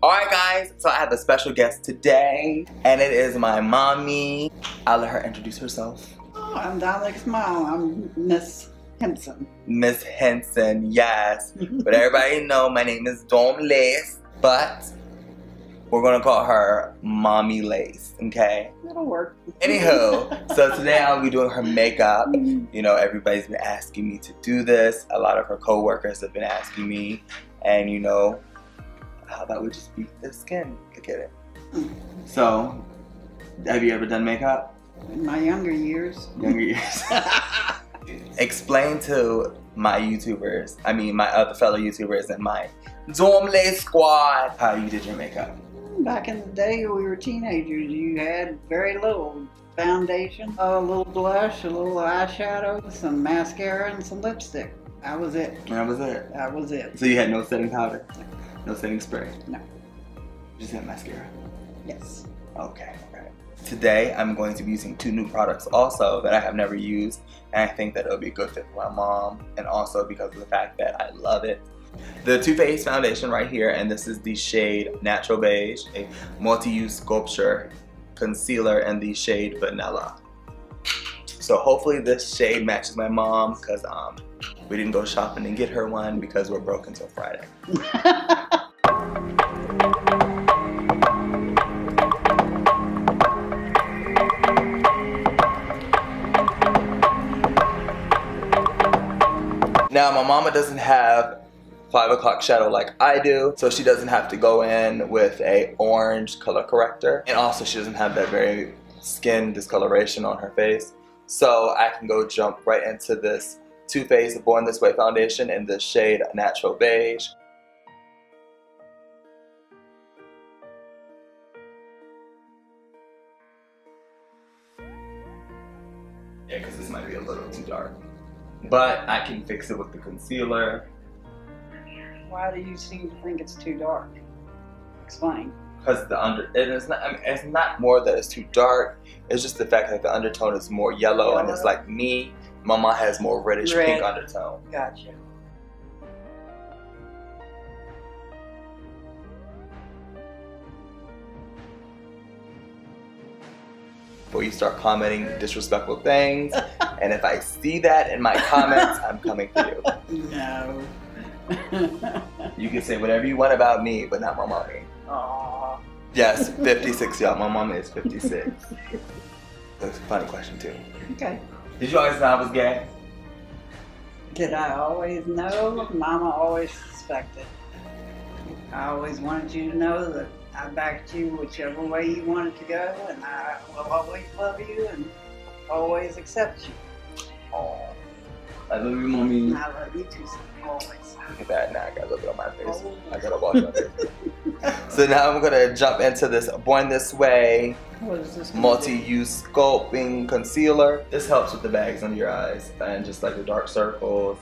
Alright guys, so I have a special guest today, and it is my mommy. I'll let her introduce herself. Oh, I'm DOMLACE's mom. I'm Miss Henson. Miss Henson, yes. But everybody know my name is DOMLACE, but we're gonna call her Mommy Lace, okay? It'll work. Anywho, so today I'll be doing her makeup. You know, everybody's been asking me to do this. A lot of her co-workers have been asking me, and you know, how about we just beat the skin? Look at it. So, have you ever done makeup? In my younger years. Younger years. Explain to my YouTubers, I mean my other fellow YouTubers and my Dommy Squad, how you did your makeup. Back in the day we were teenagers, you had very little foundation, a little blush, a little eyeshadow, some mascara, and some lipstick. That was it. That was it? That was it. So you had no setting powder? No setting spray? No. You just had mascara? Yes. Okay, okay. Today I'm going to be using two new products also that I have never used, and I think that it'll be a good fit for my mom, and also because of the fact that I love it. The Too Faced foundation right here, and this is the shade Natural Beige, a multi-use sculpture concealer in the shade Vanilla. So hopefully this shade matches my mom, because we didn't go shopping and get her one because we're broke until Friday. Now my mama doesn't have 5 o'clock shadow like I do, so she doesn't have to go in with a orange color corrector, and also she doesn't have that very skin discoloration on her face, so I can go jump right into this Too Faced Born This Way foundation in the shade Natural Beige. Yeah, because this might be a little too dark, but I can fix it with the concealer. Why do you seem to think it's too dark? Explain. Because it's not. I mean, it's not more that it's too dark. It's just the fact that the undertone is more yellow, and it's like me. Mama has more reddish pink undertone. Gotcha. Before you start commenting disrespectful things, and if I see that in my comments, I'm coming for you. No. You can say whatever you want about me, but not my mommy. Aww. Yes, 56, y'all. My mama is 56. That's a funny question too. Okay. Did you always know I was gay? Did I always know? Mama always suspected. I always wanted you to know that I backed you whichever way you wanted to go, and I will always love you and always accept you. Oh, I love you, mommy. I love you too, always. Look at that, now I got a little bit on my face. I gotta wash my face. So now I'm gonna jump into this Born This Way What is this? multi-use sculpting concealer. This helps with the bags under your eyes and just like the dark circles.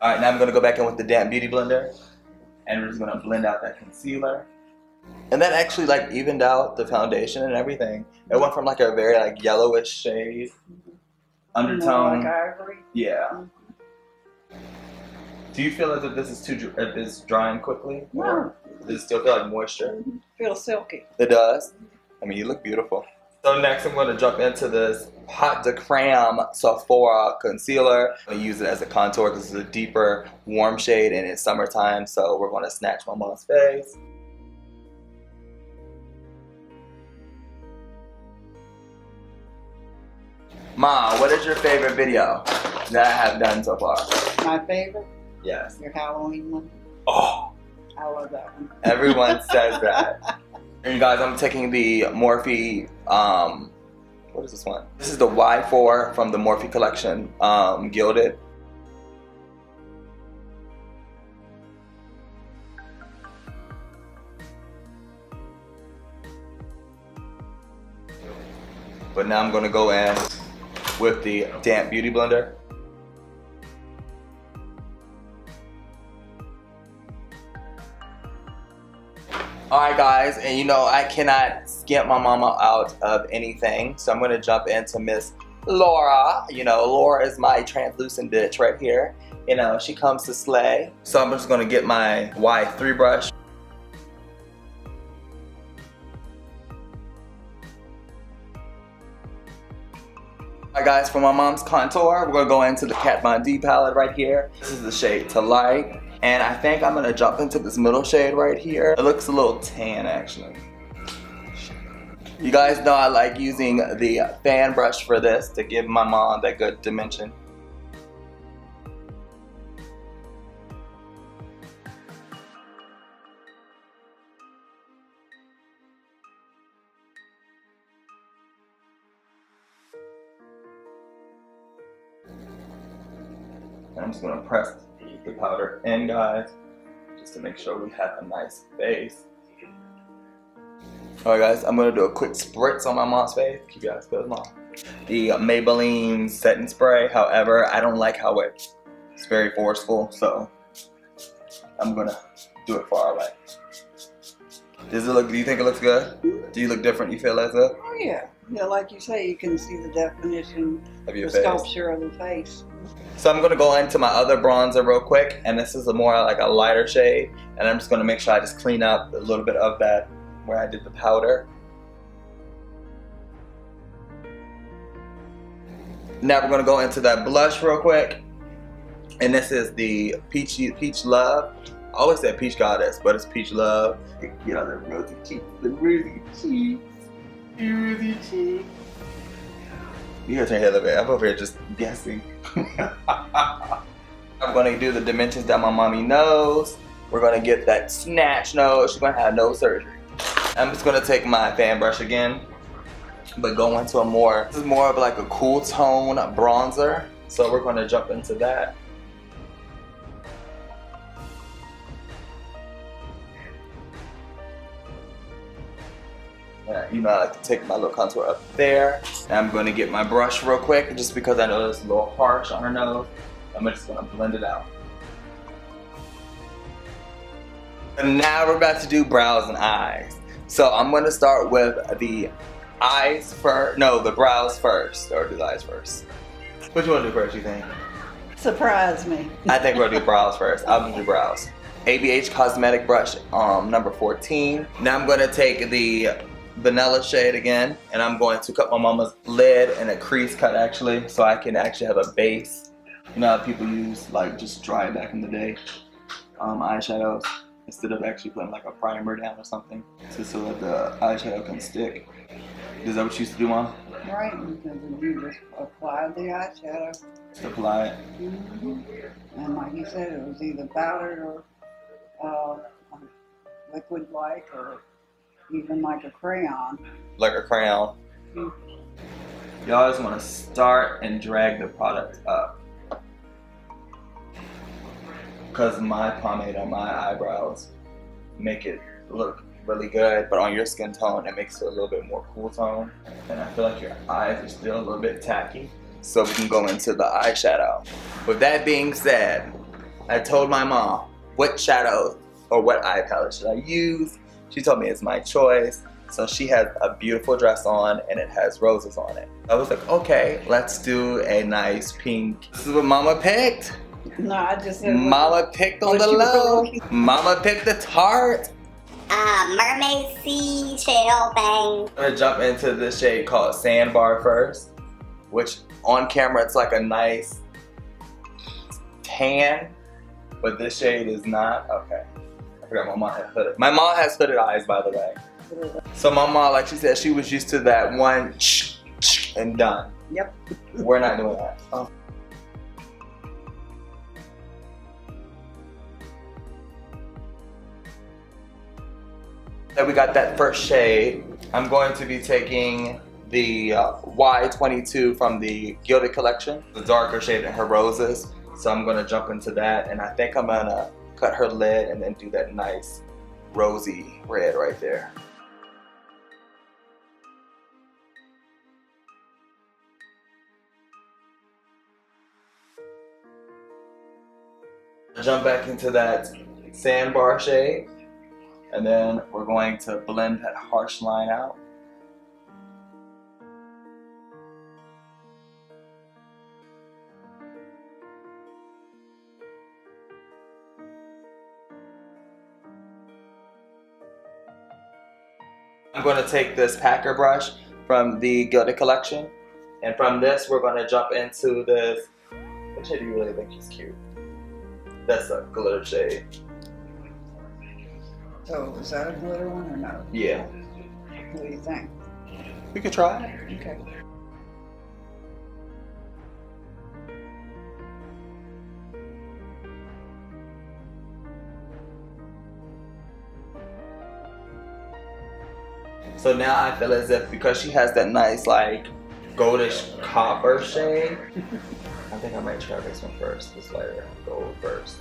Alright, now I'm gonna go back in with the damp beauty blender, and we're just gonna blend out that concealer. And that actually like evened out the foundation and everything. It went from like a very like yellowish shade, undertone. Like ivory? Yeah. Do you feel as if this is is drying quickly? No. Or does it still feel like moisture? Feel silky. It does? I mean, you look beautiful. So next I'm going to jump into this Hot de Cram Sephora concealer. I'm going to use it as a contour because it's a deeper, warm shade and it's summertime, so we're going to snatch my mom's face. Ma, what is your favorite video that I have done so far? My favorite? Yes. Your Halloween one? Oh, I love that one. everyone says that. And guys, I'm taking the Morphe, what is this one? This is the Y4 from the Morphe collection, Gilded. But now I'm gonna go in with the damp beauty blender. Alright guys, and you know I cannot skimp my mama out of anything, so I'm going to jump into Miss Laura. You know, Laura is my translucent bitch right here. You know, she comes to slay. So I'm just going to get my Y3 brush. Alright guys, for my mom's contour, we're going to go into the Kat Von D palette right here. This is the shade To Light. And I think I'm going to jump into this middle shade right here. It looks a little tan actually. You guys know I like using the fan brush for this to give my mom that good dimension. And I'm just going to press the powder in, guys, just to make sure we have a nice base. Alright guys, I'm going to do a quick spritz on my mom's face. Keep your eyes closed, mom. The Maybelline setting spray, however, I don't like how it's very forceful, so I'm going to do it far away. Does it look, do you think it looks good? Do you look different? You feel as if? Oh yeah. Yeah, like you say, you can see the definition, of your the face. sculpture of the face. So I'm going to go into my other bronzer real quick, and this is a more like a lighter shade, and I'm just going to make sure I just clean up a little bit of that where I did the powder. Now we're going to go into that blush real quick, and this is the Peach Love. I always said Peach Goddess, but it's Peach Love. You know, the rosy cheeks, the rosy cheeks, the rosy cheeks. You gotta turn your head a little bit. I'm over here just guessing. I'm gonna do the dimensions that my mommy knows. We're gonna get that snatch nose. She's gonna have nose surgery. I'm just gonna take my fan brush again, but go into a more, this is more of like a cool tone bronzer. So we're gonna jump into that. You know, I like to take my little contour up there. And I'm going to get my brush real quick, just because I know it's a little harsh on her nose. I'm just going to blend it out. And now we're about to do brows and eyes. So I'm going to start with the eyes first. No, the brows first. Or do the eyes first. What do you want to do first, you think? Surprise me. I think we're going to do brows first. I'll do brows. ABH Cosmetic Brush number 14. Now I'm going to take the vanilla shade again, and I'm going to cut my mama's lid in a crease cut actually, so I can actually have a base. You know how people use like just dry back in the day eyeshadows instead of actually putting like a primer down or something, just so that the eyeshadow can stick. Is that what you used to do, Mom? Right, because you just apply the eyeshadow. Just apply it. And like you said, it was either powdered or liquid-like, or even like a crayon. Like a crayon. You always want to start and drag the product up, because my pomade on my eyebrows make it look really good, but on your skin tone it makes it a little bit more cool tone, and I feel like your eyes are still a little bit tacky, so we can go into the eyeshadow. With that being said, I told my mom what shadow or what eye palette should I use. She told me it's my choice. So she has a beautiful dress on and it has roses on it. I was like, okay, let's do a nice pink. This is what Mama picked. No, I just said Mama picked on the low. Mama picked the Tarte. Mermaid Sea BADgal BANG. I'm gonna jump into this shade called Sandbar first, which on camera it's like a nice tan, but this shade is not. Okay. I forgot my mom had hooded. My mom has hooded eyes, by the way. So my mom, like she said, she was used to that one and done. Yep. We're not doing that. Oh. Then we got that first shade. I'm going to be taking the Y22 from the Gilded Collection, the darker shade in her roses. So I'm going to jump into that, and I think I'm going to cut her lid and then do that nice rosy red right there. Jump back into that Sandbar shade. And then we're going to blend that harsh line out. I'm going to take this packer brush from the Gilded collection, and from this we're going to jump into this. Which shade do you really think is cute? That's a glitter shade. So is that a glitter one or no? Yeah. What do you think? We could try it. Okay. So now I feel as if, because she has that nice like goldish copper shade, I think I might try this one first, this lighter gold first.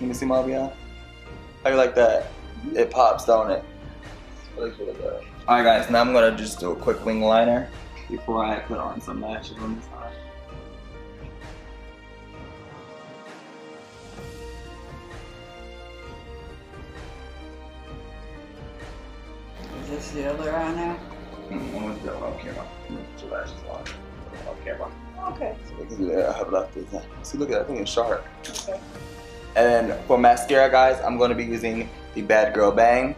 Let me see, Mavia. How you like that? It pops, don't it? It looks really good. Alright guys, now I'm gonna just do a quick wing liner before I put on some lashes on this side. Is this the other eye now? I'm gonna do it on camera. Put your lashes on camera. Okay. So we can do that. I have left this. See, look at that thing is sharp. Okay. And then for mascara, guys, I'm going to be using the BADgal BANG.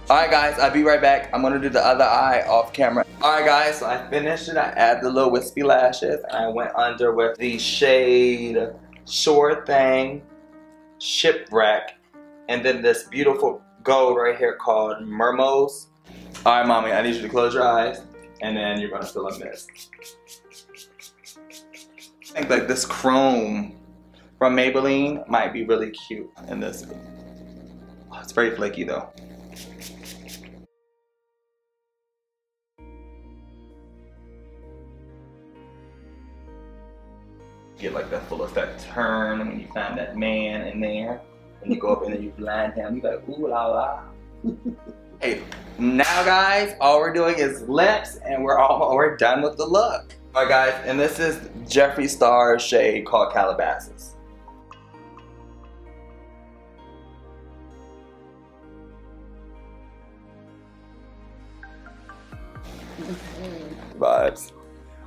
Alright guys, I'll be right back. I'm going to do the other eye off camera. Alright guys, so I finished it. I added the little wispy lashes and I went under with the shade Sure Thing, Shipwreck, and then this beautiful gold right here called Mermoz. Alright mommy, I need you to close your eyes and then you're going to fill in this. I think like this chrome from Maybelline might be really cute in this. Oh, it's very flaky though. Get like that full effect turn when you find that man in there. And you go up and then you blind him. You like, ooh la la. Hey, now guys, all we're doing is lips and we're done with the look. Alright guys, and this is Jeffree Star's shade called Calabasas. Vibes.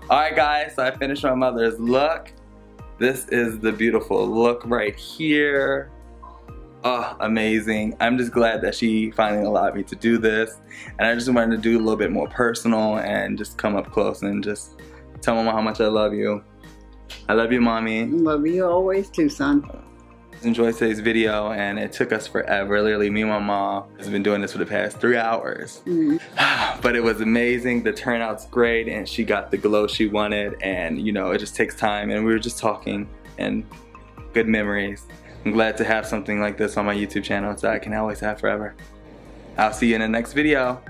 Alright guys, so I finished my mother's look. This is the beautiful look right here. Oh, amazing. I'm just glad that she finally allowed me to do this. And I just wanted to do a little bit more personal and just come up close and just tell Mama how much I love you. I love you, Mommy. Love you always too, son. Enjoyed today's video, and it took us forever. Literally, me and my mom has been doing this for the past 3 hours. But it was amazing. The turnout's great, and she got the glow she wanted. And you know, it just takes time. And we were just talking, and good memories. I'm glad to have something like this on my YouTube channel that I can always have forever. I'll see you in the next video.